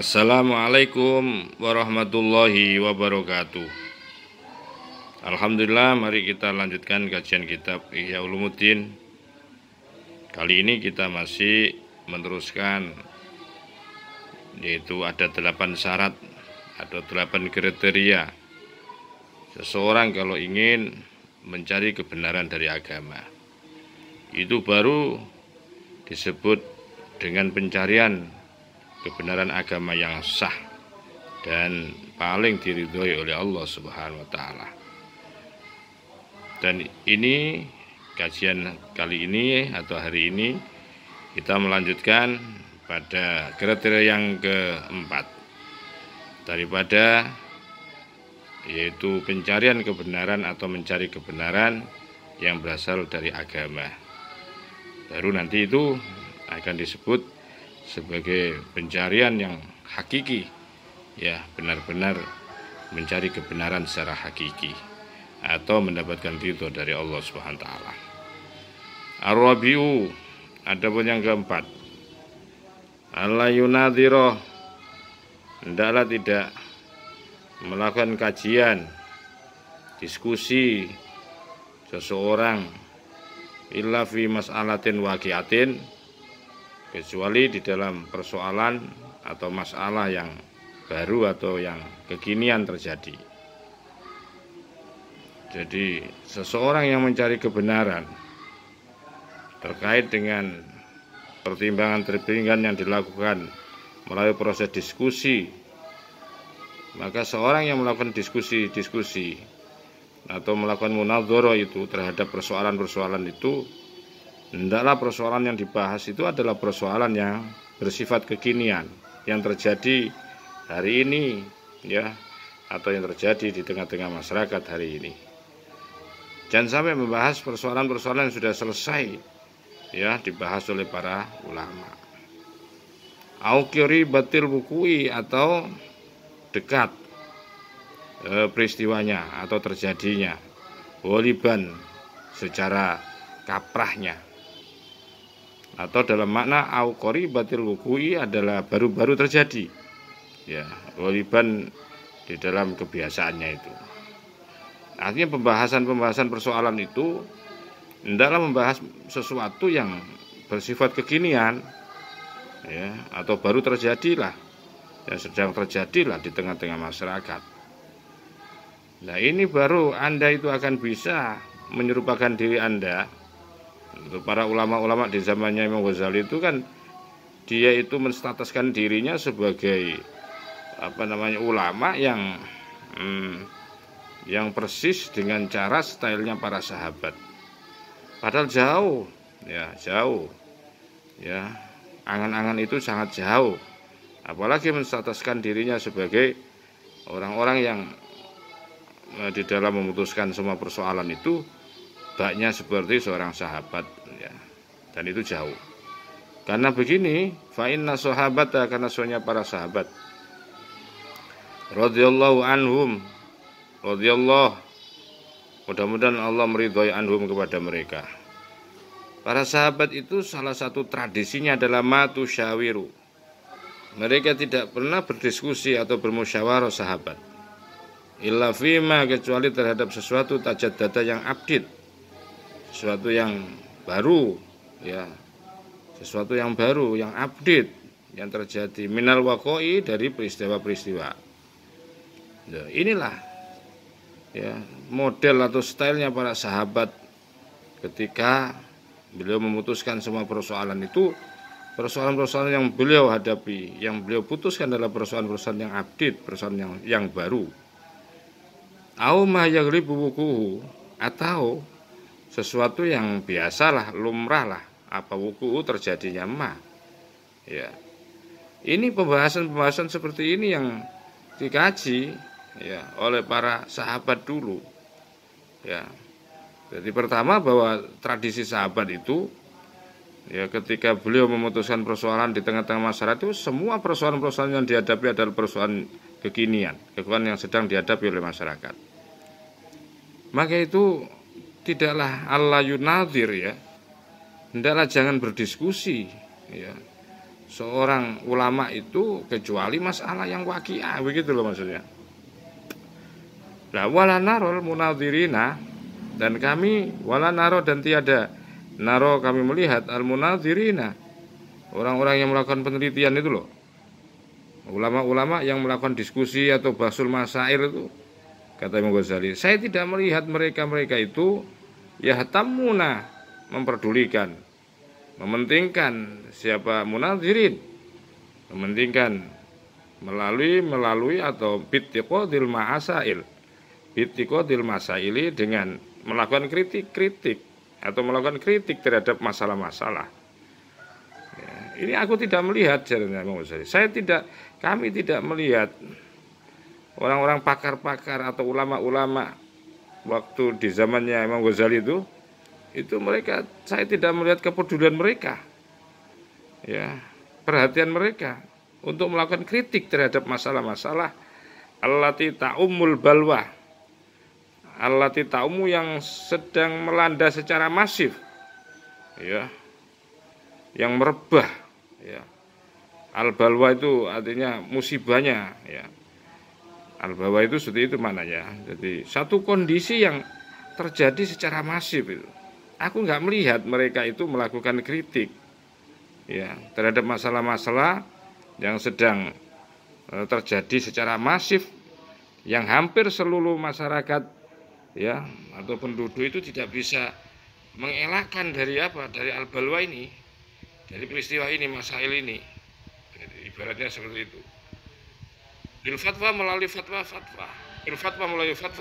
Assalamualaikum warahmatullahi wabarakatuh. Alhamdulillah, mari kita lanjutkan kajian kitab Ihya Ulumuddin. Kali ini kita masih meneruskan, yaitu ada 8 syarat atau 8 kriteria seseorang kalau ingin mencari kebenaran dari agama. Itu baru disebut dengan pencarian kebenaran agama yang sah dan paling diridhoi oleh Allah Subhanahu wa taala. Dan ini kajian kali ini atau hari ini kita melanjutkan pada kriteria yang keempat daripada, yaitu pencarian kebenaran atau mencari kebenaran yang berasal dari agama. Baru nanti itu akan disebut sebagai pencarian yang hakiki, ya, benar-benar mencari kebenaran secara hakiki atau mendapatkan ridho dari Allah Subhanahu wa taala. Ar-rabi'u, adapun yang keempat, alla yunadhira, hendaklah tidak melakukan kajian, diskusi seseorang illa fi mas'alatin waqi'atin, kecuali di dalam persoalan atau masalah yang baru atau yang kekinian terjadi. Jadi seseorang yang mencari kebenaran terkait dengan pertimbangan-pertimbangan yang dilakukan melalui proses diskusi, maka seorang yang melakukan diskusi atau melakukan munadharah itu terhadap persoalan-persoalan itu, hendaklah persoalan yang dibahas itu adalah persoalan yang bersifat kekinian, yang terjadi hari ini, ya, atau yang terjadi di tengah-tengah masyarakat hari ini. Jangan sampai membahas persoalan-persoalan yang sudah selesai, ya, dibahas oleh para ulama. Aukiri batil bukui, atau dekat peristiwanya atau terjadinya, waliban secara kaprahnya, atau dalam makna aukori batil wukui adalah baru-baru terjadi, ya, waliban di dalam kebiasaannya itu. Artinya pembahasan persoalan itu hendaklah membahas sesuatu yang bersifat kekinian, ya, atau baru terjadilah, yang sedang terjadilah di tengah-tengah masyarakat. Nah, ini baru Anda itu akan bisa menyerupakan diri Anda. Untuk para ulama-ulama di zamannya Imam Ghazali itu kan, dia itu menstatuskan dirinya sebagai ulama yang persis dengan cara stylenya para sahabat. Padahal jauh, ya, angan-angan itu sangat jauh. Apalagi menstatuskan dirinya sebagai orang-orang yang di dalam memutuskan semua persoalan itu baknya seperti seorang sahabat, ya. Dan itu jauh. Karena begini, fa inna sahabata, karena soalnya para sahabat radhiyallahu anhum, radhiyallahu, mudah-mudahan Allah meridhai anhum kepada mereka. Para sahabat itu salah satu tradisinya adalah matu syawiru. Mereka tidak pernah berdiskusi atau bermusyawarah sahabat, illa fima, kecuali terhadap sesuatu tajaddada yang update, sesuatu yang baru, ya, sesuatu yang baru, yang update, yang terjadi minal waqoi, dari peristiwa-peristiwa. Nah, inilah, ya, model atau stylenya para sahabat ketika beliau memutuskan semua persoalan itu. Persoalan-persoalan yang beliau hadapi, yang beliau putuskan adalah persoalan-persoalan yang update, persoalan yang baru. Au ma yaghlibu wuquhu, atau sesuatu yang biasalah, lumrah lah, apa wuku terjadinya ma, ya. Ini pembahasan seperti ini yang dikaji, ya, oleh para sahabat dulu, ya. Jadi pertama, bahwa tradisi sahabat itu, ya, ketika beliau memutuskan persoalan di tengah-tengah masyarakat itu, semua persoalan-persoalan yang dihadapi adalah persoalan kekinian, yang sedang dihadapi oleh masyarakat. Maka itu tidaklah alla yunadhir, ya, hendaklah jangan berdiskusi, ya, seorang ulama itu kecuali masalah yang waqiah, begitu loh maksudnya. Nah, wala narol munadhirina, dan kami wala naro, dan tiada naro kami melihat al munadhirina, orang-orang yang melakukan penelitian itu loh, ulama-ulama yang melakukan diskusi atau basul masail itu, kata Imam Ghazali, saya tidak melihat mereka itu yahtamuna, memperdulikan, mementingkan siapa munadhirin, mementingkan melalui atau bittiqadil masaili, dengan melakukan kritik atau melakukan kritik terhadap masalah-masalah. Ya, ini aku tidak melihat, kami tidak melihat orang-orang pakar-pakar atau ulama-ulama waktu di zamannya Imam Ghazali itu mereka, saya tidak melihat kepedulian mereka, ya, perhatian mereka untuk melakukan kritik terhadap masalah-masalah allati ta'ummul balwa, allati ta'ummu, yang sedang melanda secara masif, ya, yang merebah, ya. Al balwa itu artinya musibahnya, ya. Al balwa itu seperti itu maknanya. Jadi satu kondisi yang terjadi secara masif itu. Aku nggak melihat mereka itu melakukan kritik, ya, terhadap masalah-masalah yang sedang terjadi secara masif, yang hampir seluruh masyarakat, ya, atau penduduk itu tidak bisa mengelakkan dari al-balwa ini, dari peristiwa ini, masail ini. Jadi, ibaratnya seperti itu. Bil fatwa melalui fatwa,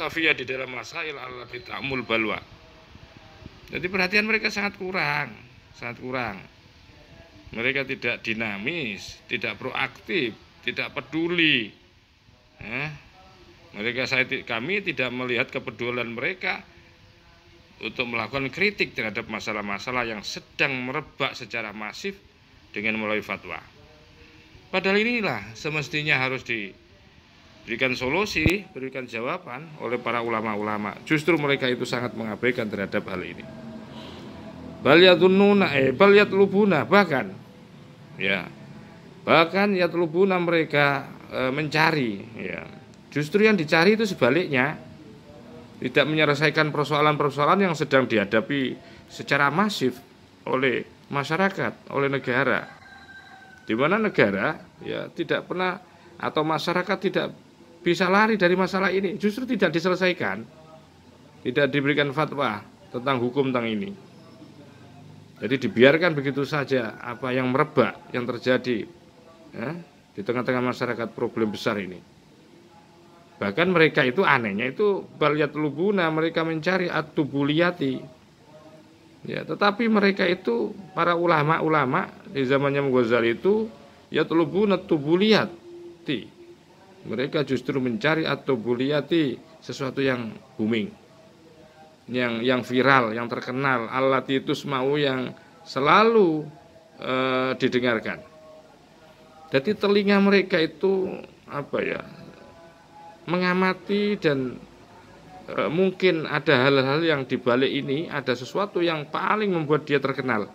via di dalam masail allati ta'mul balwa. Jadi perhatian mereka sangat kurang. Mereka tidak dinamis, tidak proaktif, tidak peduli. Kami tidak melihat kepedulian mereka untuk melakukan kritik terhadap masalah-masalah yang sedang merebak secara masif dengan melalui fatwa. Padahal inilah semestinya harus diberikan solusi, berikan jawaban oleh para ulama-ulama. Justru mereka itu sangat mengabaikan terhadap hal ini. Bal yatlubuna, bahkan yatlubuna, mereka mencari, ya. Justru yang dicari itu sebaliknya, tidak menyelesaikan persoalan-persoalan yang sedang dihadapi secara masif oleh masyarakat, oleh negara. Di mana negara, ya, tidak pernah, atau masyarakat tidak bisa lari dari masalah ini, justru tidak diselesaikan, tidak diberikan fatwa tentang hukum tentang ini. Jadi dibiarkan begitu saja apa yang merebak, yang terjadi, ya, di tengah-tengah masyarakat, problem besar ini. Bahkan mereka itu anehnya itu balyatlubuna, mereka mencari at-tubuliyati, ya, tetapi mereka itu para ulama-ulama di zamannya Ghazali itu yatlubuna tubuliyati, mereka justru mencari at-tubuliyati, sesuatu yang booming, yang viral, yang terkenal, allati tusma'u, yang selalu didengarkan. Jadi telinga mereka itu mengamati, dan mungkin ada hal-hal yang dibalik ini, ada sesuatu yang paling membuat dia terkenal.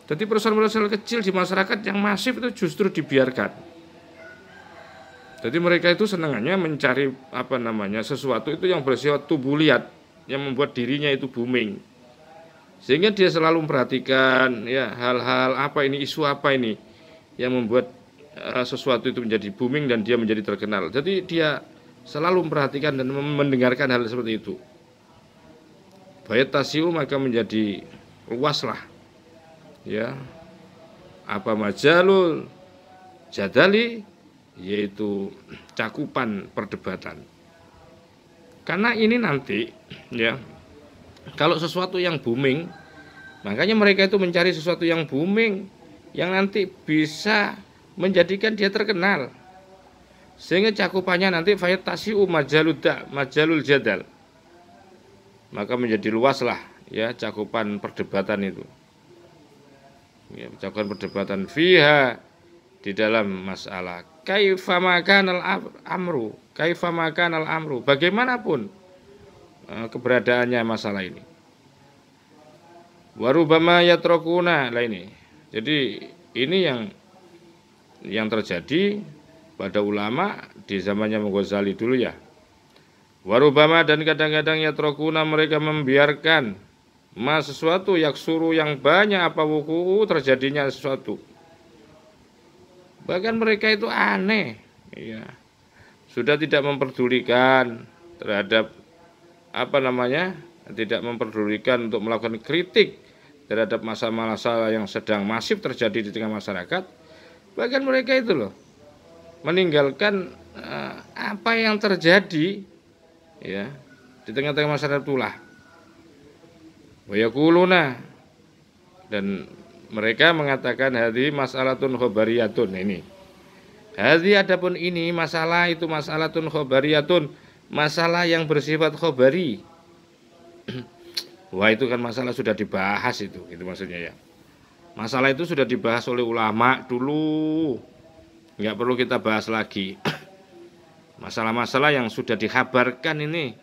Jadi persoalan-persoalan kecil di masyarakat yang masif itu justru dibiarkan. Jadi mereka itu senangannya mencari sesuatu itu yang bersifat tubuliyat, yang membuat dirinya itu booming, sehingga dia selalu memperhatikan, ya, hal-hal isu apa ini yang membuat sesuatu itu menjadi booming dan dia menjadi terkenal. Jadi dia selalu memperhatikan dan mendengarkan hal seperti itu. Bayat tasiu, maka menjadi luaslah, ya, majalul jadali, yaitu cakupan perdebatan. Karena ini nanti, ya, kalau sesuatu yang booming, makanya mereka itu mencari sesuatu yang booming, yang nanti bisa menjadikan dia terkenal, sehingga cakupannya nanti fayatasiu majalul jadal, maka menjadi luaslah, ya, cakupan perdebatan itu, ya, cakupan perdebatan fiha, di dalam masalah kaifa makanal amru, bagaimanapun keberadaannya masalah ini. Warubama yatrokuna lah ini. Jadi ini yang yang terjadi pada ulama di zamannya Ghazali dulu ya. Warubama dan kadang-kadang yatrokuna mereka membiarkan sesuatu yaksuru yang banyak apa wuku terjadinya sesuatu. Bahkan mereka itu aneh, ya. Sudah tidak memperdulikan terhadap tidak memperdulikan untuk melakukan kritik terhadap masalah-masalah yang sedang masif terjadi di tengah masyarakat. Bahkan mereka itu loh meninggalkan apa yang terjadi ya di tengah-tengah masyarakat itulah. Wayakuluna, dan mereka mengatakan hadhi mas'alatun khobariyatun ini. Hadhi adapun ini masalah itu mas'alatun khobariyatun, masalah yang bersifat khobari. Wah, itu kan masalah sudah dibahas itu maksudnya ya. Masalah itu sudah dibahas oleh ulama dulu. Enggak perlu kita bahas lagi. Masalah-masalah yang sudah dikabarkan ini.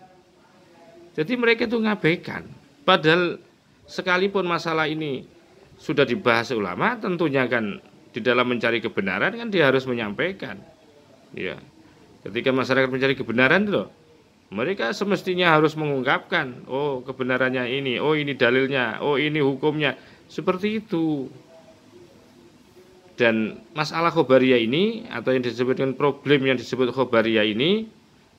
Jadi mereka itu ngabaikan. Padahal sekalipun masalah ini sudah dibahas ulama, tentunya kan di dalam mencari kebenaran kan dia harus menyampaikan. Ya. Ketika masyarakat mencari kebenaran itu, mereka semestinya harus mengungkapkan, oh kebenarannya ini, oh ini dalilnya, oh ini hukumnya, seperti itu. Dan masalah khobariyah ini atau yang disebut dengan problem yang disebut khobariyah ini,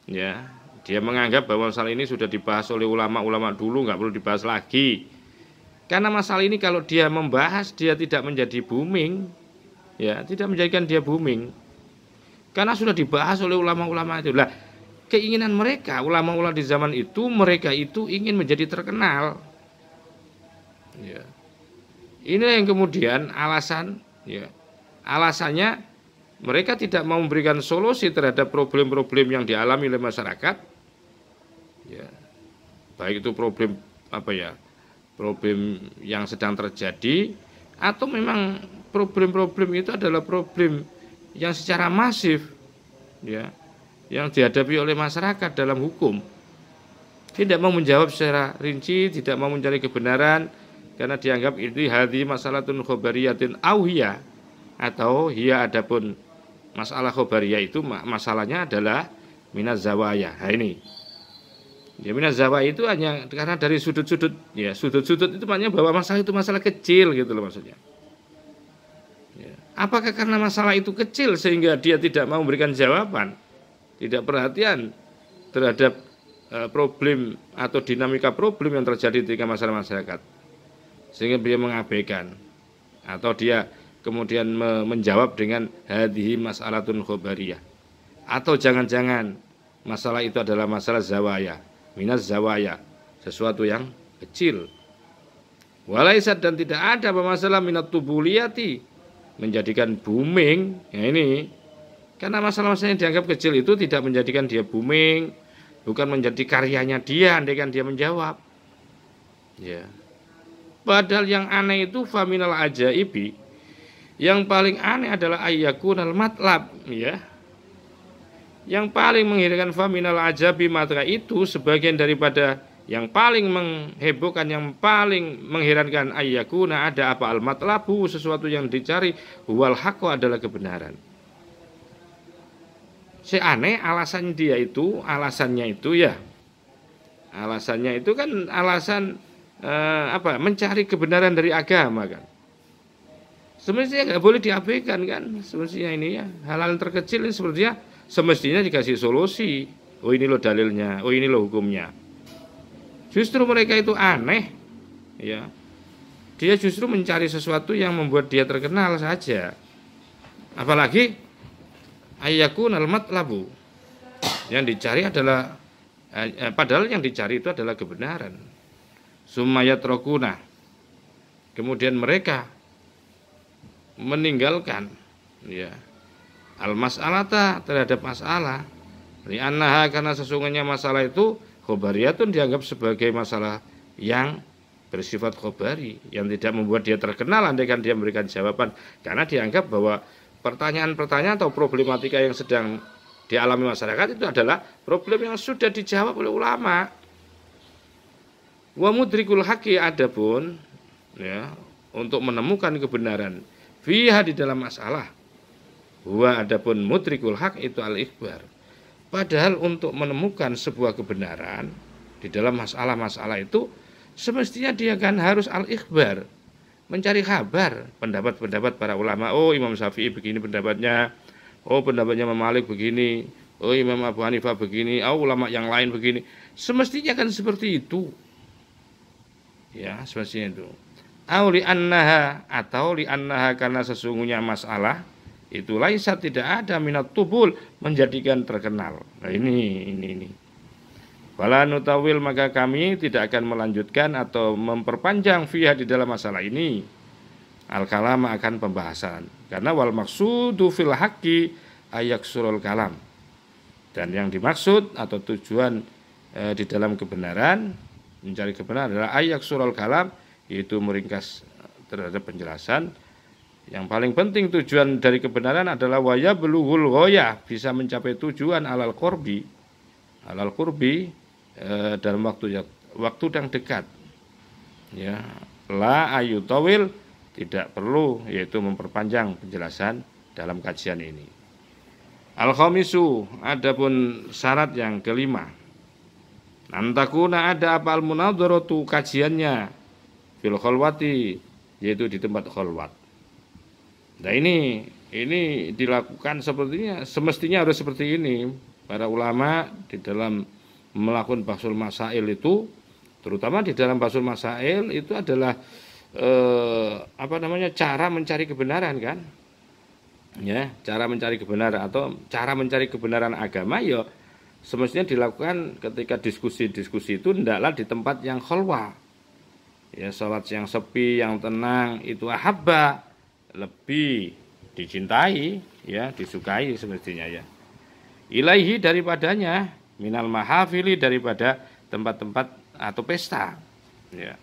ya, dia menganggap bahwa masalah ini sudah dibahas oleh ulama-ulama dulu, nggak perlu dibahas lagi. Karena masalah ini kalau dia membahas, dia tidak menjadi booming, ya, tidak menjadikan dia booming. Karena sudah dibahas oleh ulama-ulama itu. Lah, keinginan mereka, ulama-ulama di zaman itu, mereka itu ingin menjadi terkenal. Ya. Ini yang kemudian alasan, ya, alasannya mereka tidak mau memberikan solusi terhadap problem-problem yang dialami oleh masyarakat. Ya. Baik itu problem problem yang sedang terjadi atau memang problem-problem itu adalah problem yang secara masif, ya, yang dihadapi oleh masyarakat dalam hukum. Tidak mau menjawab secara rinci, tidak mau mencari kebenaran karena dianggap itu hadhi masalatun khobariyatin auhiyah, atau hiya adapun masalah khobariyah itu masalahnya adalah minaz zawaya. Nah ini. Ya, minaz zawaya itu hanya karena dari sudut-sudut, ya, sudut-sudut itu maknanya bahwa masalah itu masalah kecil gitu loh maksudnya. Ya. Apakah karena masalah itu kecil sehingga dia tidak mau memberikan jawaban, tidak perhatian terhadap problem atau dinamika problem yang terjadi di masyarakat, sehingga dia mengabaikan, atau dia kemudian menjawab dengan hadhihi mas'alatun khobariyah, atau jangan-jangan masalah itu adalah masalah zawaya, minaz zawaya, sesuatu yang kecil. Walaisat, dan tidak ada masalah minat tubuliyati, menjadikan booming. Ya ini, karena masalah-masalah yang dianggap kecil itu tidak menjadikan dia booming, bukan menjadi karyanya dia, andaikan dia menjawab. Ya. Padahal yang aneh itu faminal ajaibi, yang paling aneh adalah ayyakunal matlab, ya. Yang paling menghiraukan faminal ajabi matra itu sebagian daripada yang paling menghebohkan, yang paling mengherankan ayyakuna ada apa al matlabu, sesuatu yang dicari, wal haqqo adalah kebenaran. Si aneh alasannya itu ya. Alasannya itu kan alasan mencari kebenaran dari agama kan. Semestinya nggak boleh diabaikan kan. Semestinya ini ya hal-hal terkecil ini semestinya dikasih solusi. Oh ini loh dalilnya, oh ini loh hukumnya. Justru mereka itu aneh, ya. Dia justru mencari sesuatu yang membuat dia terkenal saja. Apalagi ayyakunal matlabu, yang dicari adalah padahal yang dicari itu adalah kebenaran. Sumayatrokuna, kemudian mereka meninggalkan, ya, al-mas'alata terhadap masalah, li'annaha, karena sesungguhnya masalah itu khobariyatun, dianggap sebagai masalah yang bersifat khobari, yang tidak membuat dia terkenal andaikan dia memberikan jawaban, karena dianggap bahwa pertanyaan-pertanyaan atau problematika yang sedang dialami masyarakat itu adalah problem yang sudah dijawab oleh ulama. Wa mudrikul haqqi, adapun, ya, untuk menemukan kebenaran fiha, di dalam masalah, Huwa adapun mudrikul haq itu al-ikhbar. Padahal untuk menemukan sebuah kebenaran di dalam masalah-masalah itu semestinya dia kan harus al-ikhbar, mencari kabar pendapat-pendapat para ulama. Oh, Imam Syafi'i begini pendapatnya, oh pendapatnya Imam Malik begini, oh Imam Abu Hanifah begini, oh ulama yang lain begini. Semestinya kan seperti itu. Ya, semestinya itu. Au li annaha, atau li annaha, karena sesungguhnya masalah itu laisa, tidak ada minat tubul, menjadikan terkenal. Nah ini. Wala nutawil, maka kami tidak akan melanjutkan atau memperpanjang fiha, di dalam masalah ini, al-kalam, akan pembahasan. Karena wal maksudu fil haqqi ayaksurul kalam. Dan yang dimaksud atau tujuan di dalam kebenaran, mencari kebenaran, adalah ayaksurul kalam, yaitu meringkas terhadap penjelasan. Yang paling penting tujuan dari kebenaran adalah waya belughul ghoyah, bisa mencapai tujuan alal qurbi dalam waktu yang dekat. Ya, la ayutawil, tidak perlu yaitu memperpanjang penjelasan dalam kajian ini. Al-khamisu, adapun syarat yang kelima, nantakuna, ada apa al-munadharatu, kajiannya fil khalwati, yaitu di tempat khalwat. Nah ini dilakukan sepertinya, semestinya harus seperti ini. Para ulama di dalam melakukan bahsul masail itu, terutama di dalam bahsul masail itu adalah cara mencari kebenaran kan, ya, cara mencari kebenaran atau cara mencari kebenaran agama, ya semestinya dilakukan ketika diskusi itu hendaklah di tempat yang khalwa, ya, salat yang sepi, yang tenang, itu ahabba, lebih dicintai, ya, disukai semestinya, ya, ilaihi, daripadanya, minal mahafili, daripada tempat-tempat atau pesta, ya.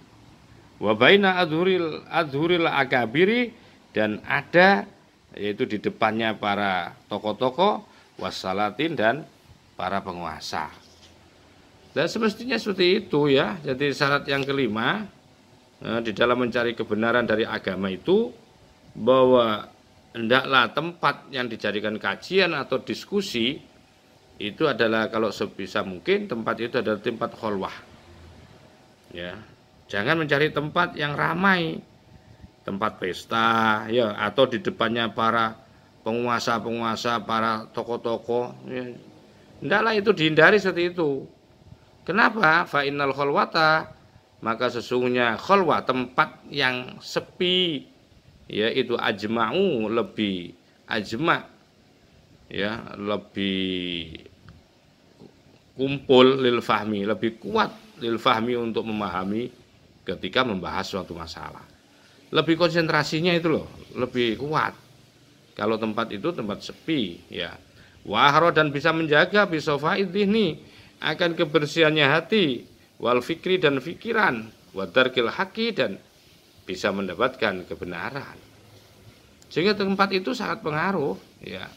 Wa baina adhuril akabiri, dan ada yaitu di depannya para tokoh-tokoh, wassalatin, dan para penguasa. Dan semestinya seperti itu, ya. Jadi syarat yang kelima di dalam mencari kebenaran dari agama itu, bahwa hendaklah tempat yang dijadikan kajian atau diskusi itu adalah, kalau sebisa mungkin tempat itu adalah tempat khalwah, ya. Jangan mencari tempat yang ramai, tempat pesta, ya, atau di depannya para penguasa, para tokoh-tokoh, ya. Hendaklah itu dihindari seperti itu. Kenapa? Fa innal khalwata, maka sesungguhnya khalwah, tempat yang sepi, ya, itu ajma'u, lebih ajma', ya, lebih kumpul lil fahmi, lebih kuat lil fahmi, untuk memahami ketika membahas suatu masalah. Lebih konsentrasinya itu loh, lebih kuat kalau tempat itu tempat sepi, ya. Wahro, dan bisa menjaga bisofaid ini, akan kebersihannya hati, wal fikri, dan fikiran, wadarkil haqi, dan bisa mendapatkan kebenaran. Sehingga tempat itu sangat pengaruh, ya.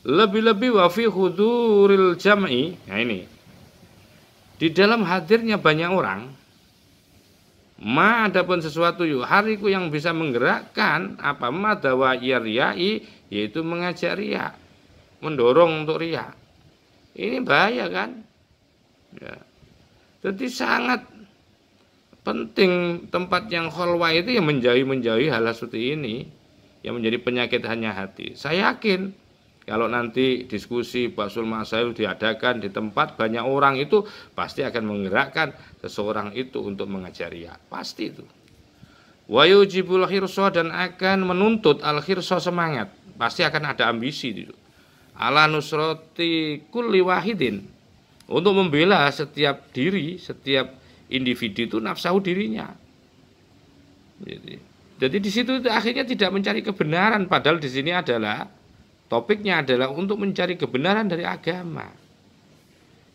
Lebih-lebih wa fi huduril jam'i. Nah ini, di dalam hadirnya banyak orang, ma, adapun sesuatu hariku, yang bisa menggerakkan apa madawa riyai, yaitu mengajak riya, mendorong untuk riya. Ini bahaya kan, ya. Jadi sangat penting tempat yang khalwah itu, yang menjauhi hal seperti ini, yang menjadi penyakit hanya hati. Saya yakin kalau nanti diskusi bahsul masail diadakan di tempat banyak orang, itu pasti akan menggerakkan seseorang itu untuk mengajari, ya, pasti itu. Wa yujibul khirsa, dan akan menuntut al khirsa, semangat, pasti akan ada ambisi itu. Ala nusrati kulli wahidin, untuk membela setiap diri, setiap individu itu nafsahu, dirinya. Jadi di situ akhirnya tidak mencari kebenaran, padahal di sini adalah topiknya adalah untuk mencari kebenaran dari agama.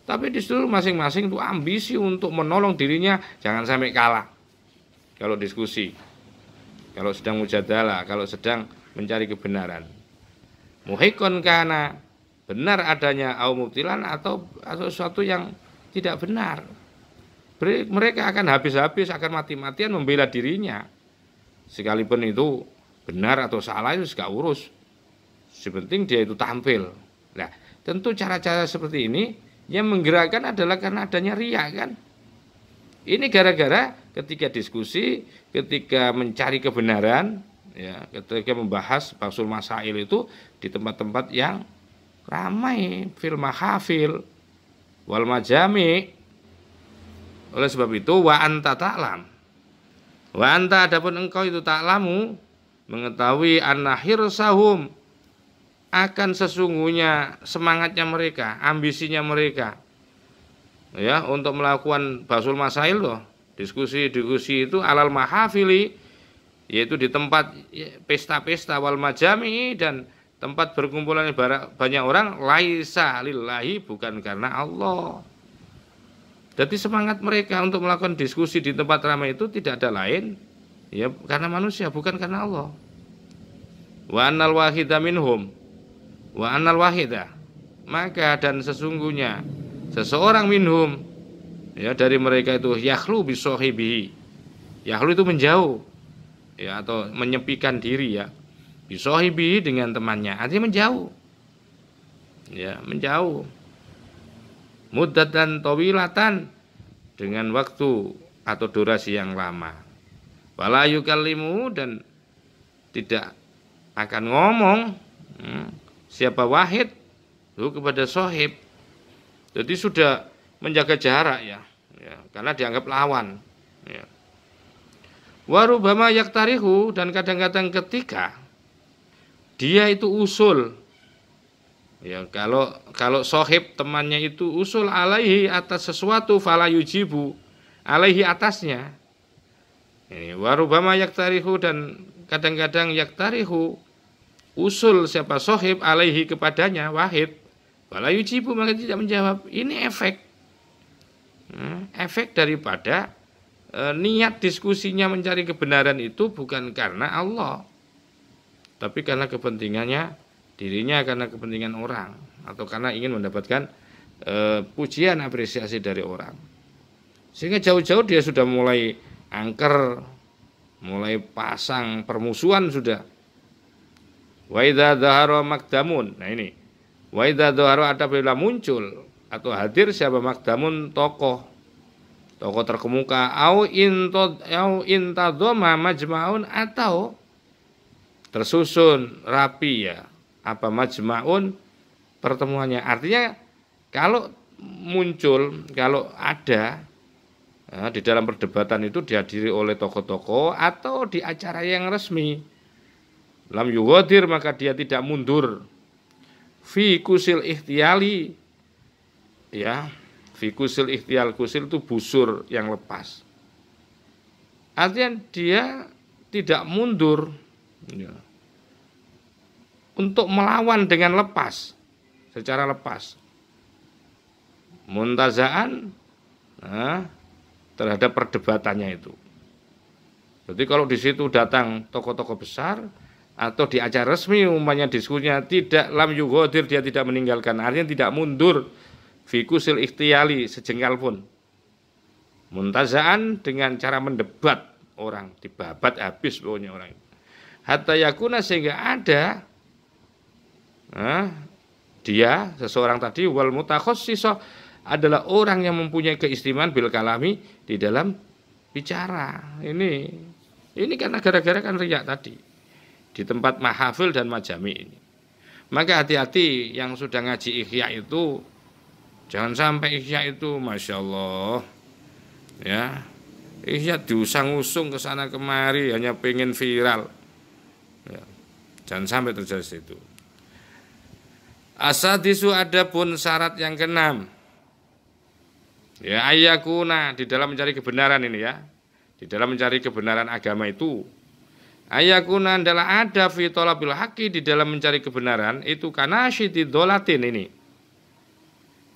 Tapi di seluruh masing-masing itu ambisi untuk menolong dirinya, jangan sampai kalah. Kalau diskusi, kalau sedang mujadalah, kalau sedang mencari kebenaran. Muhikon, karena benar adanya, au mubtilan, atau sesuatu yang tidak benar. Mereka akan habis-habis, akan mati-matian membela dirinya. Sekalipun itu benar atau salah, itu gak urus. Sepenting dia itu tampil. Nah, tentu cara-cara seperti ini yang menggerakkan adalah karena adanya riya kan. Ini gara-gara ketika diskusi, ketika mencari kebenaran, ya, ketika membahas bahsul masail itu di tempat-tempat yang ramai, fil mahafil wal majami. Oleh sebab itu wa anta ta'lam. Wa anta adapun engkau itu ta'lamu mengetahui anna hirsahum akan sesungguhnya semangatnya mereka, ambisinya mereka, ya, untuk melakukan bahsul masail loh, diskusi itu alal mahafili, yaitu di tempat pesta-pesta wal majami dan tempat berkumpulan banyak orang, laisa lillahi, bukan karena Allah. Jadi semangat mereka untuk melakukan diskusi di tempat ramai itu tidak ada lain, ya, karena manusia, bukan karena Allah. Wa annal wahida minhum, wa annal wahida, maka dan sesungguhnya seseorang minhum, ya, dari mereka itu yakhlu bisohibihi, yakhlu itu menjauh, ya, atau menyepikan diri, ya, bisohibihi dengan temannya, artinya menjauh, ya, menjauh, muddatan tawilatan, dengan waktu atau durasi yang lama, wala yukallimu, dan tidak akan ngomong siapa wahid itu kepada sohib. Jadi sudah menjaga jarak, ya, karena dianggap lawan, ya. Warubama yaktarihu, dan kadang-kadang ketika dia itu usul, ya, kalau sohib temannya itu usul alaihi atas sesuatu, fala yujibu alaihi atasnya. Warubama yaktarihu, dan kadang-kadang yaktarihu usul siapa sohib alaihi kepadanya wahid, fala yujibu, maka tidak menjawab. Ini efek daripada niat diskusinya mencari kebenaran itu bukan karena Allah, tapi karena kepentingannya dirinya, karena kepentingan orang, atau karena ingin mendapatkan pujian, apresiasi dari orang. Sehingga jauh-jauh dia sudah mulai angker, mulai pasang permusuhan sudah. Wa idza dhahara makdamun. Nah ini, wa idza dhahara, apabila muncul atau hadir siapa makdamun, tokoh terkemuka, au intadoma majma'un, atau tersusun rapi, ya, apa majma'un, pertemuannya. Artinya kalau muncul, kalau ada, ya, di dalam perdebatan itu dihadiri oleh tokoh-tokoh atau di acara yang resmi, lam yughadir, maka dia tidak mundur, fi kusil ihtiyali, ya, fi kusil ihtiyal, kusil itu busur yang lepas, artinya dia tidak mundur, ya, untuk melawan dengan lepas, secara lepas, muntazaan, terhadap perdebatannya itu. Jadi kalau di situ datang tokoh-tokoh besar atau di acara resmi umpamanya diskusinya, tidak lam yughadir, dia tidak meninggalkan, artinya tidak mundur, fi kusil ikhtiyali, sejengkal pun. Muntazaan, dengan cara mendebat orang, dibabat habis pokoknya orang itu. Hatta yakuna, sehingga ada dia, seseorang tadi, wal mutakhassiso, adalah orang yang mempunyai keistimewaan bil kalami, di dalam bicara. Ini karena gara-gara kan riya tadi di tempat mahafil dan majami ini. Maka hati-hati yang sudah ngaji Ihya itu, jangan sampai Ihya itu, masya Allah, ya, Ihya diusang-usung ke sana kemari hanya pengen viral, ya, jangan sampai terjadi itu. Asadisu, adapun syarat yang keenam, ya, ayakuna, di dalam mencari kebenaran ini, ya, di dalam mencari kebenaran agama itu, ayakuna adalah ada fi thalabil haqqi, di dalam mencari kebenaran itu, karena syiti dolatin ini.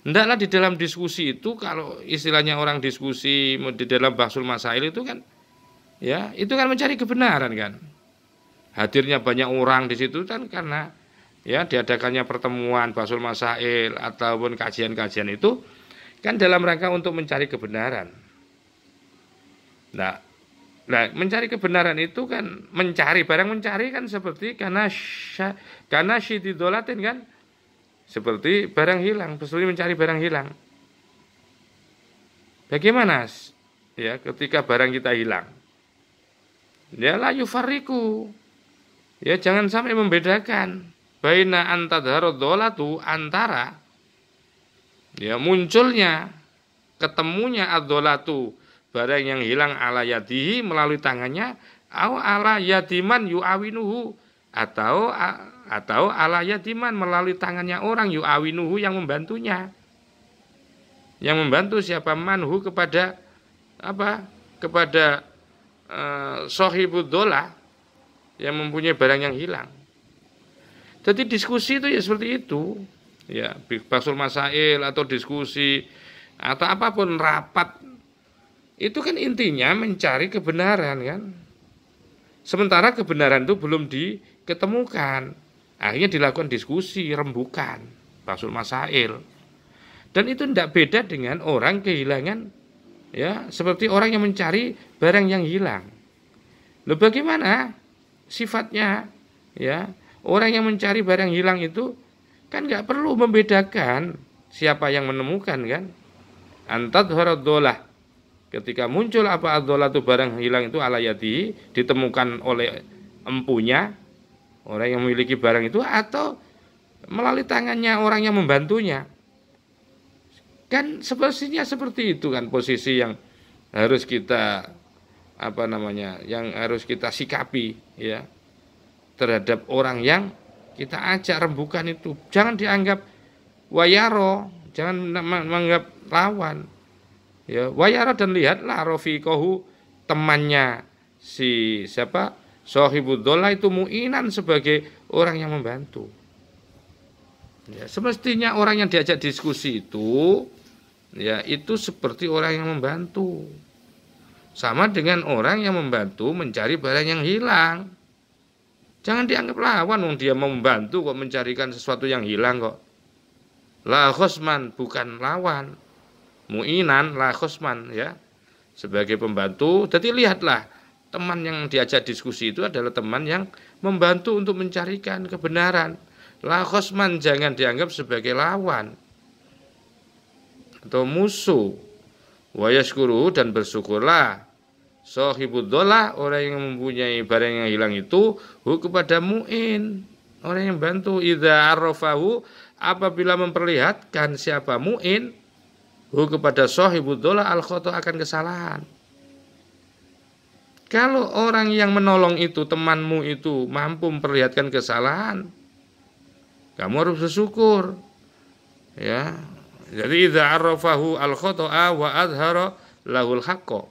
Hendaklah di dalam diskusi itu, kalau istilahnya orang diskusi di dalam bahsul masail itu kan, ya, itu kan mencari kebenaran kan. Hadirnya banyak orang di situ kan karena, ya, diadakannya pertemuan bahsul masail ataupun kajian-kajian itu kan dalam rangka untuk mencari kebenaran. Nah, Nah, mencari kebenaran itu kan mencari barang, mencari kan seperti karena syididolatin kan, seperti barang hilang, pesulit mencari barang hilang. Bagaimana ya ketika barang kita hilang? Ya la yufarriku. Ya jangan sampai membedakan baina antadharodolatu antara ya munculnya ketemunya adzolatu barang yang hilang ala yadihi melalui tangannya, atau ala yadiman yu'awinuhu, atau ala yadiman melalui tangannya orang yu'awinuhu yang membantunya. Yang membantu siapa? Manhu kepada apa? Kepada sohibuddolah yang mempunyai barang yang hilang. Jadi diskusi itu ya seperti itu. Ya, basul masail atau diskusi atau apapun rapat itu kan intinya mencari kebenaran kan. Sementara kebenaran itu belum diketemukan. Akhirnya dilakukan diskusi, rembukan, basul masail. Dan itu tidak beda dengan orang kehilangan, ya, seperti orang yang mencari barang yang hilang. Loh bagaimana sifatnya? Ya, orang yang mencari barang hilang itu kan nggak perlu membedakan siapa yang menemukan kan. Antadharoddolah, ketika muncul apa adzolah itu barang hilang itu ala yadi, ditemukan oleh empunya orang yang memiliki barang itu atau melalui tangannya orang yang membantunya. Kan sepertinya seperti itu kan posisi yang harus kita yang harus kita sikapi ya terhadap orang yang kita ajak rembukan itu. Jangan dianggap wayaro, jangan menganggap lawan. Ya, wayaro dan lihatlah rafiqahu, temannya si siapa? Sohibuddolah itu mu'inan sebagai orang yang membantu. Ya, semestinya orang yang diajak diskusi itu ya itu seperti orang yang membantu. Sama dengan orang yang membantu mencari barang yang hilang. Jangan dianggap lawan, wong dia mau membantu kok mencarikan sesuatu yang hilang kok. La khosman, bukan lawan. Mu'inan la khosman ya. Sebagai pembantu, jadi lihatlah teman yang diajak diskusi itu adalah teman yang membantu untuk mencarikan kebenaran. La khosman, jangan dianggap sebagai lawan atau musuh. Wa yashkuru, dan bersyukurlah sohibuddolah, orang yang mempunyai barang yang hilang itu kepada mu'in, orang yang bantu. Idza arrafahu, apabila memperlihatkan siapa mu'in kepada sohibuddolah al-khoto, akan kesalahan. Kalau orang yang menolong itu, temanmu itu mampu memperlihatkan kesalahan, kamu harus bersyukur ya. Jadi idza arrafahu al-khoto'a wa adhara lahul haqqo.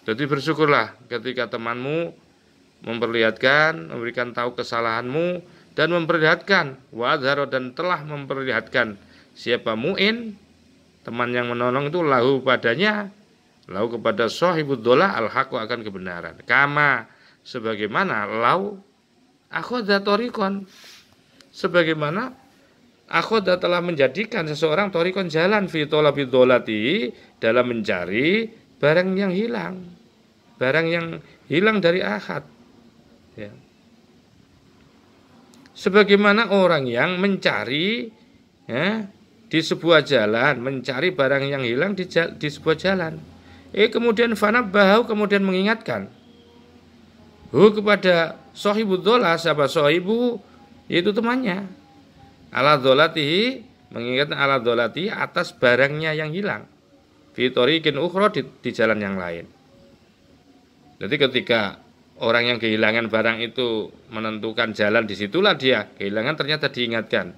Jadi bersyukurlah ketika temanmu memperlihatkan, memberikan tahu kesalahanmu dan memperlihatkan wa adhara, dan telah memperlihatkan siapa mu'in, teman yang menolong itu lahu padanya, lahu kepada sohibuddolah al-haqqo, akan kebenaran. Kama, sebagaimana lau akhoda torikon, sebagaimana akhoda telah menjadikan seseorang torikon, jalan fi tolabidolati, dalam mencari barang yang hilang, barang yang hilang dari ahad ya. Sebagaimana orang yang mencari ya, di sebuah jalan, mencari barang yang hilang di sebuah jalan, kemudian fanabbahu, kemudian mengingatkan kepada sohibuddolah, siapa sohibu, yaitu temannya, ala dholatihi, mengingatkan ala dholatihi, atas barangnya yang hilang, fitorikin ukhra, di jalan yang lain. Jadi ketika orang yang kehilangan barang itu menentukan jalan, disitulah dia kehilangan, ternyata diingatkan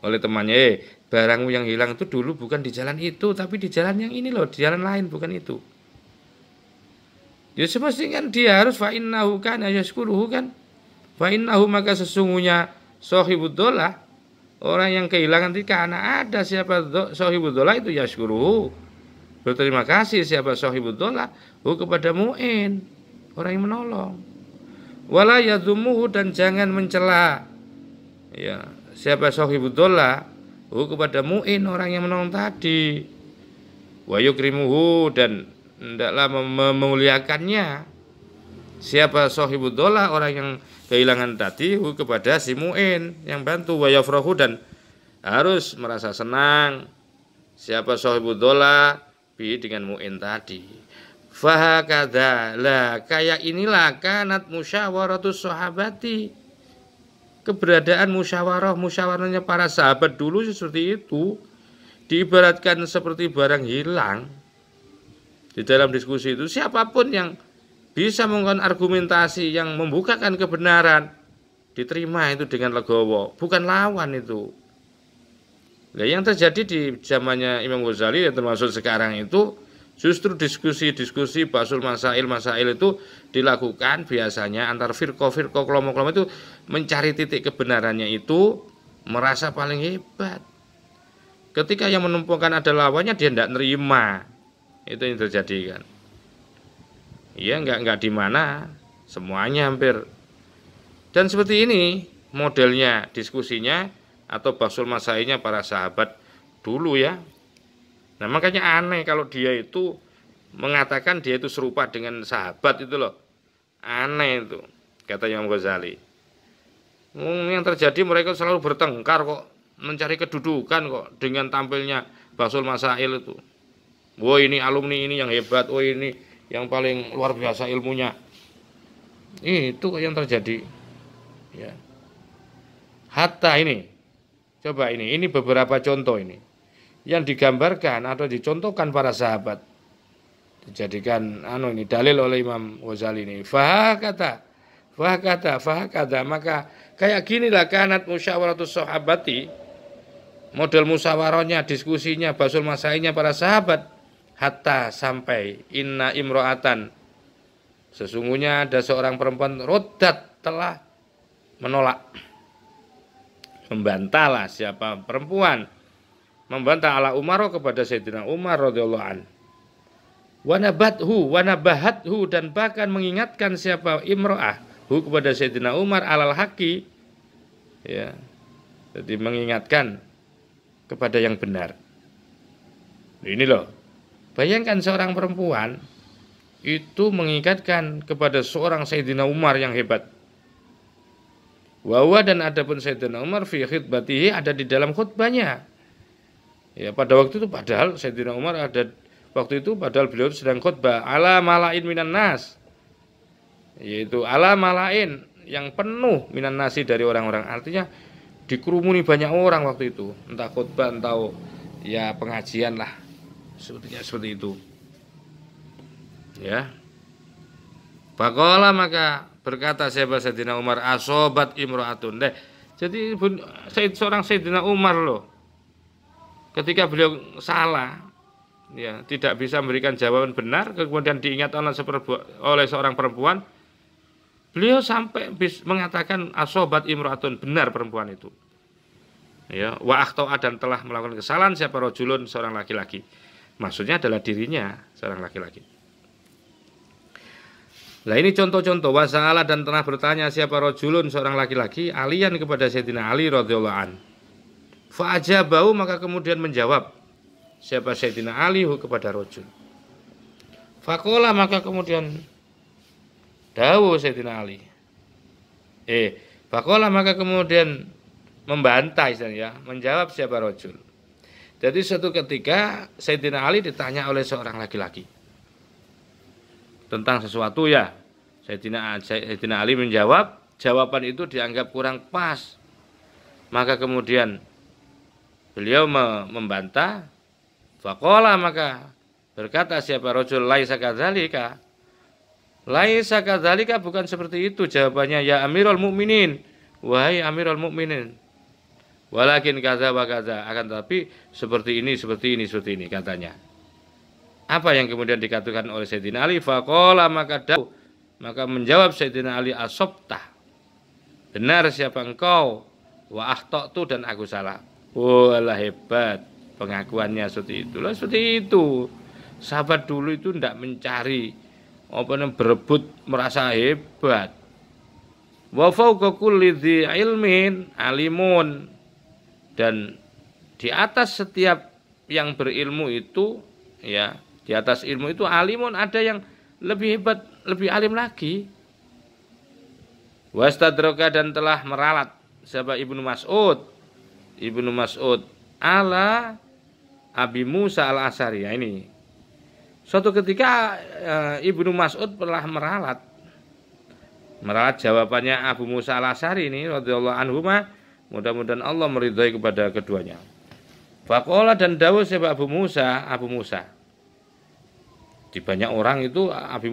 oleh temannya, barangmu yang hilang itu dulu bukan di jalan itu, tapi di jalan yang ini loh, di jalan lain, bukan itu. Ya semestinya kan dia harus fa'innahu kana yashkuruhu kan, fa'innahu, maka sesungguhnya sohibuddolah, orang yang kehilangan itu karena ada siapa sohibuddolah itu yashkuruhu, berterima kasih siapa sohibuddolah kepada mu'in, orang yang menolong. Wala yadhumuhu, dan jangan mencela ya siapa sohibuddolah kepada mu'in, orang yang menolong tadi. Wa yukrimuhu, dan hendaklah memuliakannya. Siapa sahibud dolah, orang yang kehilangan tadi, kepada si mu'in yang bantu, wa yafrahu, dan harus merasa senang. Siapa sahibud dolah bi dengan mu'in tadi. Fahakadha, lah kayak inilah kanat musyawaratus sahabati. Keberadaan musyawarahnya para sahabat dulu seperti itu. Diibaratkan seperti barang hilang di dalam diskusi itu. Siapapun yang bisa menggunakan argumentasi yang membukakan kebenaran, diterima itu dengan legowo, bukan lawan itu. Nah, yang terjadi di zamannya Imam Ghazali dan termasuk sekarang itu, justru diskusi-diskusi basul masail itu dilakukan biasanya antar firqah kelompok-kelompok itu mencari titik kebenarannya itu, merasa paling hebat. Ketika yang menumpukan ada lawannya, dia tidak nerima. Itu yang terjadi kan. Iya, enggak di mana, semuanya hampir. Dan seperti ini modelnya diskusinya atau basul masailnya para sahabat dulu ya. Nah, makanya aneh kalau dia itu mengatakan dia itu serupa dengan sahabat itu loh. Aneh itu, kata Imam Ghazali. Yang terjadi mereka selalu bertengkar kok, mencari kedudukan kok dengan tampilnya basul masail itu. Wah, ini alumni ini yang hebat, wah ini yang paling luar biasa ilmunya. Itu yang terjadi. Ya. Hatta ini, coba ini beberapa contoh ini yang digambarkan atau dicontohkan para sahabat, dijadikan ini dalil oleh Imam Ghazali ini. Fahakata, maka kayak ginilah kanat musyawaratus sahabati, model musyawarahnya, diskusinya, basul masailnya para sahabat, hatta sampai inna imro'atan, sesungguhnya ada seorang perempuan rodat, telah menolak, membantahlah. Siapa perempuan? Membantah ala Umar, kepada Sayyidina Umar radhiyallahu an. Wanabahathu, dan bahkan mengingatkan siapa imro'ah kepada Sayyidina Umar alal haqi, ya, jadi mengingatkan kepada yang benar. Ini loh, bayangkan seorang perempuan itu mengingatkan kepada seorang Sayyidina Umar yang hebat. Wawa, dan adapun Sayyidina Umar fi khutbatihi, ada di dalam khutbahnya. Ya, pada waktu itu padahal Sayyidina Umar padahal beliau sedang khutbah ala malain minan nas, yaitu ala malain yang penuh minan nasi, dari orang-orang, artinya dikerumuni banyak orang waktu itu, entah khutbah entah ya pengajian lah, sepertinya seperti itu ya. Faqala, maka berkata siapa Sayyidina Umar, asobat imro'atun. Jadi seorang Sayyidina Umar loh, ketika beliau salah, ya, tidak bisa memberikan jawaban benar, kemudian diingat oleh seorang perempuan, beliau sampai mengatakan asobat imro'atun, benar perempuan itu. Ya, wa akhta'a, dan telah melakukan kesalahan siapa rajulun, seorang laki-laki. Maksudnya adalah dirinya, seorang laki-laki. Nah, ini contoh-contoh. Wasa'ala, dan telah bertanya siapa rajulun, seorang laki-laki, alian kepada Sayyidina Ali radhiyallahu an. Fa'ajabahu, maka kemudian menjawab siapa Sayyidina Ali kepada rajul. Faqala, maka kemudian dawuh Sayyidina Ali. Faqala, maka kemudian membantah istilahnya, menjawab siapa rajul. Jadi suatu ketika Sayyidina Ali ditanya oleh seorang laki-laki tentang sesuatu ya. Sayyidina Ali menjawab, jawaban itu dianggap kurang pas. Maka kemudian beliau membantah. Faqala, maka berkata siapa rajul, laisa kadzalika. Laisa kadzalika, bukan seperti itu jawabannya ya Amirul Mukminin, wahai Amirul Mukminin. Walakin kaza wa kaza, akan tapi seperti ini katanya. Apa yang kemudian dikatakan oleh Sayyidina Ali? Faqala, maka menjawab Sayyidina Ali, asobta, benar siapa engkau, wa akhtatu, dan aku salah. Walah, hebat pengakuannya seperti itu. Loh, seperti itu. Sahabat dulu itu tidak mencari berebut merasa hebat. Wa fawqa kulli dzi ilmin alimun, dan di atas setiap yang berilmu itu ya Di atas ilmu itu alimun, ada yang lebih hebat, lebih alim lagi. Wastadroka, dan telah meralat siapa Ibnu Mas'ud. Ibnu Mas'ud ala Abi Musa al-Asy'ari. Ya, ini. Suatu ketika Ibnu Mas'ud pernah meralat jawabannya Abu Musa al-Asy'ari ini radhiyallahu anhu, mudah-mudahan Allah meridhai kepada keduanya. Faqala, dan dawuh siapa Abu Musa di banyak orang itu Abu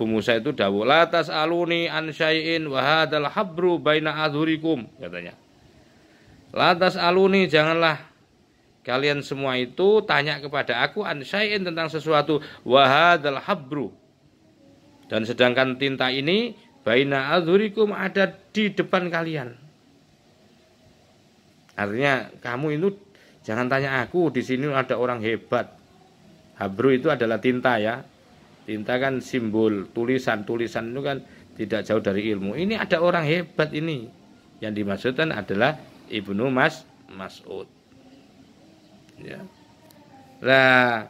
Musa itu dawuh, la tas'aluni an syai'in wa hadzal habru baina adhurikum, katanya. La tas'aluni, janganlah kalian semua itu tanya kepada aku an syai'in, tentang sesuatu, wa hadzal habru, dan sedangkan tinta ini baina adhurikum, ada di depan kalian. Artinya kamu itu jangan tanya aku, di sini ada orang hebat. Habru itu adalah tinta ya. Tinta kan simbol, tulisan itu kan tidak jauh dari ilmu. Ini ada orang hebat ini. Yang dimaksudkan adalah Ibnu Mas'ud. Ya. Nah,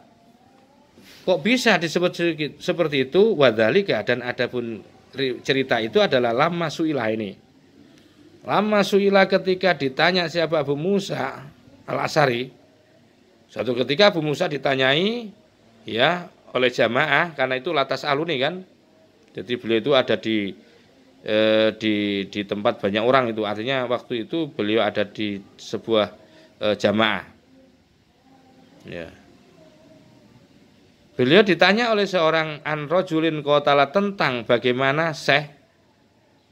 kok bisa disebut seperti itu? Wadzalika, dan adapun cerita itu adalah lamma su'ilah ini. Lamma su'ilah, ketika ditanya siapa Abu Musa al-Asy'ari. Suatu ketika Abu Musa ditanyai ya oleh jamaah, karena itu latas aluni kan. Jadi beliau itu ada di tempat banyak orang itu. Artinya waktu itu beliau ada di sebuah jamaah. Ya. Beliau ditanya oleh seorang an-rajulin qatala, tentang bagaimana Syekh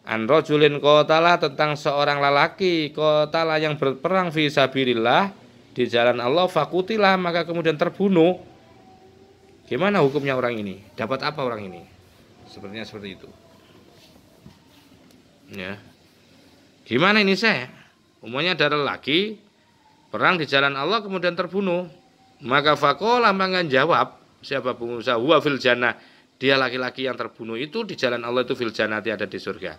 an-rajulin qatala, tentang seorang lelaki qatala yang berperang fi sabilillah, di jalan Allah, fakutilah, maka kemudian terbunuh. Gimana hukumnya orang ini? Dapat apa orang ini? Sepertinya seperti itu. Ya. Gimana ini Syekh? Umumnya ada lelaki perang di jalan Allah kemudian terbunuh. Maka faqala, maka jawab siapa Abu Musa, huwa fil jannah, dia laki-laki yang terbunuh itu di jalan Allah itu fil jannati, ada di surga.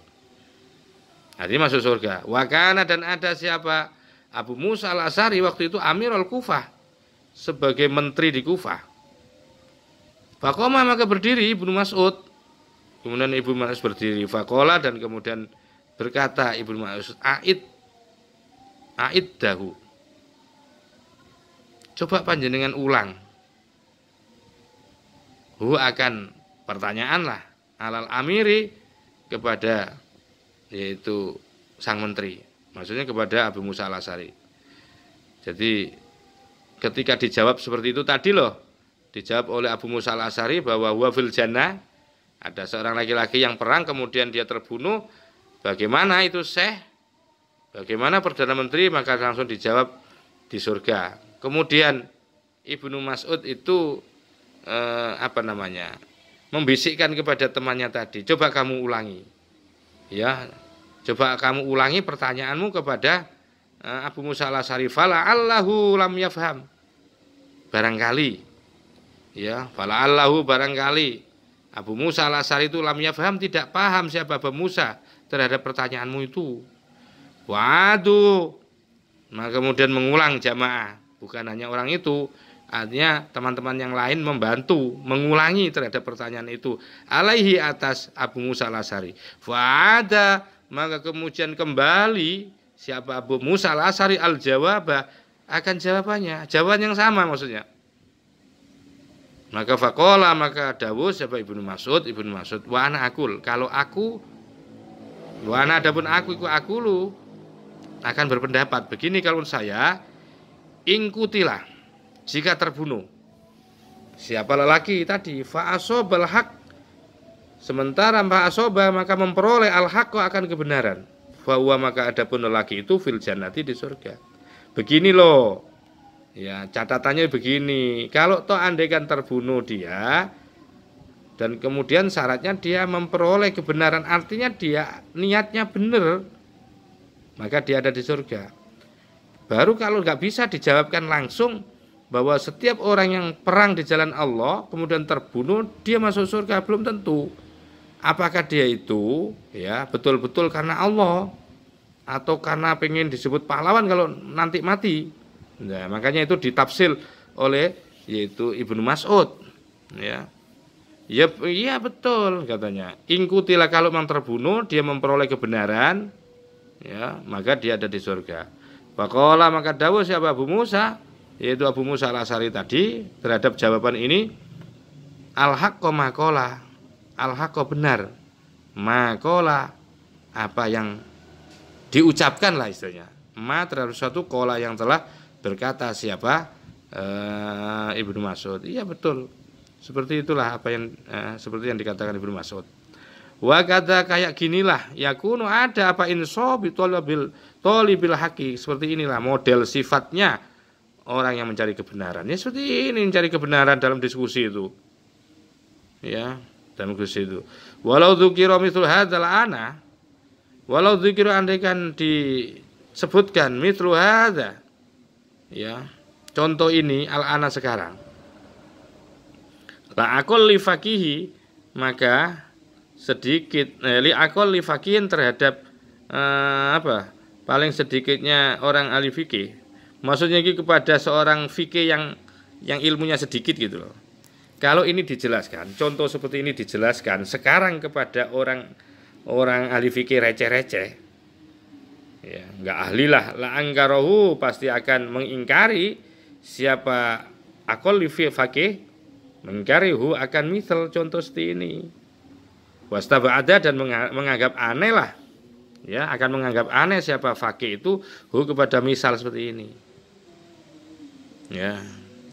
Artinya masuk surga. Wa kana, dan ada siapa Abu Musa al-Asy'ari waktu itu Amirul Kufah, sebagai menteri di Kufah. Faqama, maka berdiri Ibnu Mas'ud. Kemudian Ibnu Mas'ud berdiri. Faqala, dan kemudian berkata Ibnu Mas'ud, a'id dahu. Coba panjenengan ulang. Akan pertanyaan lah alal amiri, kepada yaitu sang menteri. Maksudnya kepada Abu Musa al-Asy'ari. Jadi ketika dijawab seperti itu tadi loh, dijawab oleh Abu Musa al-Asy'ari bahwa huwa fil jannah, ada seorang laki-laki yang perang kemudian dia terbunuh. Bagaimana itu Syekh? Bagaimana Perdana Menteri? Maka langsung dijawab di surga. Kemudian Ibnu Mas'ud itu membisikkan kepada temannya tadi, coba kamu ulangi. Ya, coba kamu ulangi pertanyaanmu kepada Abu Musa al-Asy'ari. Fala allahu lam yafham. Barangkali ya, fala allahu, barangkali Abu Musa al-Asy'ari itu lam yafham, tidak paham siapa Abu Musa terhadap pertanyaanmu itu. Waduh. Maka kemudian mengulang jamaah, bukan hanya orang itu, artinya teman-teman yang lain membantu mengulangi terhadap pertanyaan itu alaihi, atas Abu Musa al-Asy'ari. Fa'ada, maka kemudian kembali siapa Abu Musa al-Asy'ari al-jawaba, akan jawabannya, jawaban yang sama maksudnya. Maka faqala, maka dawuh siapa Ibnu Mas'ud, wa ana akul, kalau aku, wa ana adapun aku lu akan berpendapat begini, kalau saya ingkutilah, jika terbunuh siapa lelaki tadi, fa'asobal haq, sementara fa'asoba, maka memperoleh al-haq, akan kebenaran, fa'uwa, maka adapun lelaki itu fil jannati, di surga. Begini loh ya, catatannya begini, kalau toh andaikan terbunuh dia dan kemudian syaratnya dia memperoleh kebenaran, artinya dia niatnya benar, maka dia ada di surga. Baru kalau nggak bisa dijawabkan langsung bahwa setiap orang yang perang di jalan Allah kemudian terbunuh dia masuk surga, belum tentu. Apakah dia itu ya betul-betul karena Allah atau karena pengen disebut pahlawan kalau nanti mati. Nah, makanya itu ditafsir oleh yaitu Ibnu Mas'ud. Ya. Ya, iya betul katanya. Ingkutila, kalau memang terbunuh dia memperoleh kebenaran, ya, maka dia ada di surga. Faqala, maka dawuh siapa Abu Musa, yaitu Abu Musa Al-Asy'ari tadi terhadap jawaban ini, al-haqqo maqala, al-haqqo benar, maqala apa yang diucapkan lah istilahnya. Ma terhadap suatu qala yang telah berkata siapa Ibnu Mas'ud. Iya betul. Seperti itulah apa yang seperti yang dikatakan Ibnu Mas'ud. Wa kata kayak ginilah yakunu, ada apa insobi tolibil haqi, seperti inilah model sifatnya orang yang mencari kebenaran. Ya seperti ini, mencari kebenaran dalam diskusi itu. Ya, dalam diskusi itu. Walau dzukira mithlu hadzal ana, walau dzukira andaikan disebutkan mithlu hadza, ya, contoh ini al-ana sekarang. La akol li fakihi, maka sedikit li akol li fakihin terhadap paling sedikitnya orang ahli fikih. Maksudnya ini kepada seorang fikih yang ilmunya sedikit gitu loh. Kalau ini dijelaskan, contoh seperti ini dijelaskan sekarang kepada orang ahli fikih receh-receh, ya nggak ahli lah, la angkarahu, pasti akan mengingkari siapa akol li fakih, mengkarihu akan misal contoh seperti ini. Wastaba'ada, dan menganggap aneh lah, ya akan menganggap aneh siapa fakih itu kepada misal seperti ini. Ya,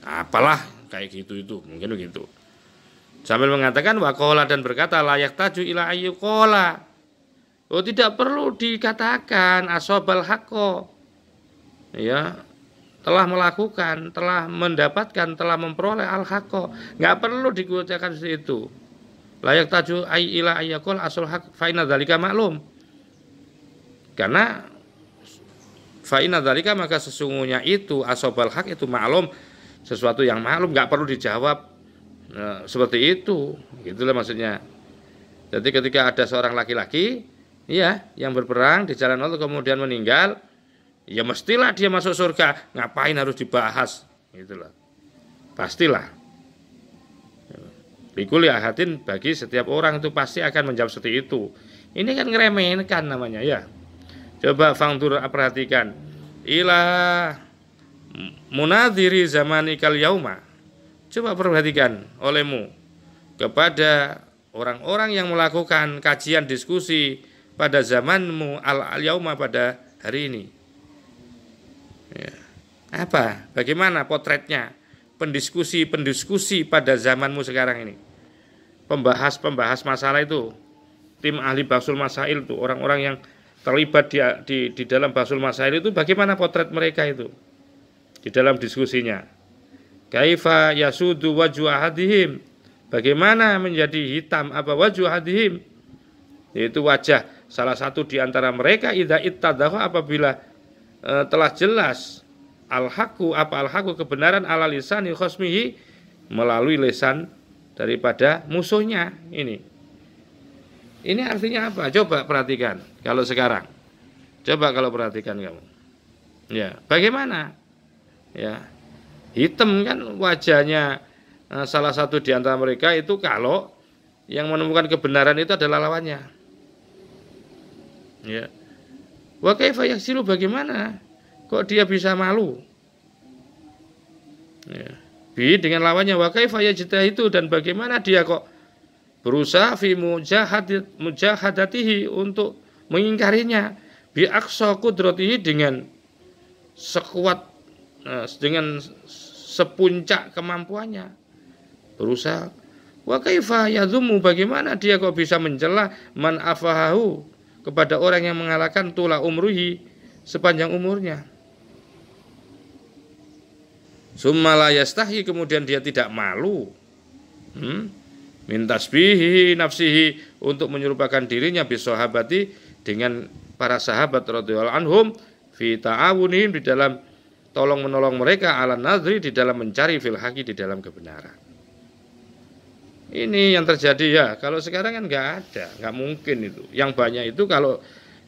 apalah kayak gitu itu, mungkin begitu. Sambil mengatakan waqala, dan berkata layak taju ila ayyuqala. Oh, tidak perlu dikatakan asobal haqqo. Ya, telah melakukan, telah mendapatkan, telah memperoleh al-haqqo. Enggak perlu digunakan seperti itu. Layak taju ila ayyuqal asul haq fa inna dzalika maklum. Karena fa inna dzalika, maka sesungguhnya itu asobal haq itu maklum, sesuatu yang maklum, enggak perlu dijawab seperti itu. Gitulah maksudnya. Jadi ketika ada seorang laki-laki ya yang berperang di jalan Allah kemudian meninggal, ya mestilah dia masuk surga. Ngapain harus dibahas? Itulah. Pastilah. Likuli ahadin, bagi setiap orang itu pasti akan menjawab seperti itu. Ini kan ngeremehkan namanya ya. Coba fangdur, perhatikan. Ila munadhiri zamanikal yauma. Coba perhatikan olehmu kepada orang-orang yang melakukan kajian diskusi pada zamanmu al-yauma, pada hari ini. Ya. Apa? Bagaimana potretnya pendiskusi pada zamanmu sekarang ini? Pembahas masalah itu, tim ahli bahsul masail itu, orang-orang yang terlibat di dalam bahsul masail itu, bagaimana potret mereka itu di dalam diskusinya? Kaifa yasudu wajhu ahadihim, bagaimana menjadi hitam apa wajhu ahadihim, yaitu wajah salah satu di antara mereka, idza ittadahu, apabila telah jelas al-haqqu kebenaran ala lisani khosmihi, melalui lisan daripada musuhnya. Ini artinya apa? Coba perhatikan kalau sekarang. Coba kalau perhatikan kamu. Ya, bagaimana? Ya, hitam kan wajahnya salah satu di antara mereka itu kalau yang menemukan kebenaran itu adalah lawannya. Ya. Wa kaifa yaksilu, bagaimana kok dia bisa malu? Ya. Dengan lawannya, wa kaifa yajtahidu, dan bagaimana dia kok berusaha fi mujahadatihi, untuk mengingkarinya, bi aqsa qudratihi, dengan sekuat dengan sepuncak kemampuannya berusaha. Wa kaifa yadhumu, bagaimana dia kok bisa mencela man afahahu, kepada orang yang mengalahkan tula umruhi, sepanjang umurnya. Summa la yastahi, kemudian dia tidak malu min tasbihi nafsihi, untuk menyerupakan dirinya bisahabati, dengan para sahabat radhiyallahu anhum, fi ta'awunihim, di dalam tolong menolong mereka, ala nadri, di dalam mencari fil haqi, di dalam kebenaran. Ini yang terjadi ya. Kalau sekarang kan nggak ada, nggak mungkin itu. Yang banyak itu kalau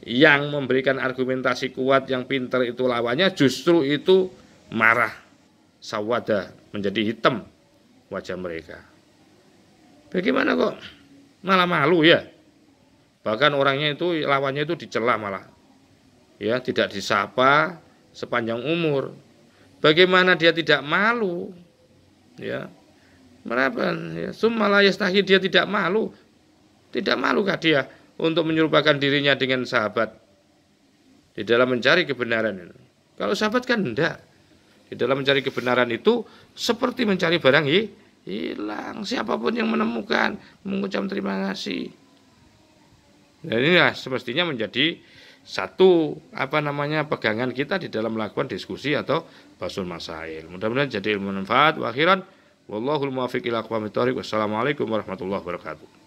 yang memberikan argumentasi kuat, yang pintar itu lawannya, justru itu marah. sawada, menjadi hitam wajah mereka. Bagaimana kok malah malu ya? Bahkan orangnya itu, lawannya itu dicela malah. Ya, tidak disapa sepanjang umur. Bagaimana dia tidak malu? Ya. Merapan ya, summa la yastahi, dia tidak malu. Tidak malukah dia untuk menyerupakan dirinya dengan sahabat di dalam mencari kebenaran itu? Kalau sahabat kan enggak. Di dalam mencari kebenaran itu seperti mencari barang hilang. Siapapun yang menemukan mengucap terima kasih. Dan inilah semestinya menjadi satu pegangan kita di dalam melakukan diskusi atau bahasul masail. Mudah-mudahan jadi ilmu manfaat. Wa akhiran wallahul muwaffiq ila aqwamit thoriq. Wassalamualaikum warahmatullahi wabarakatuh.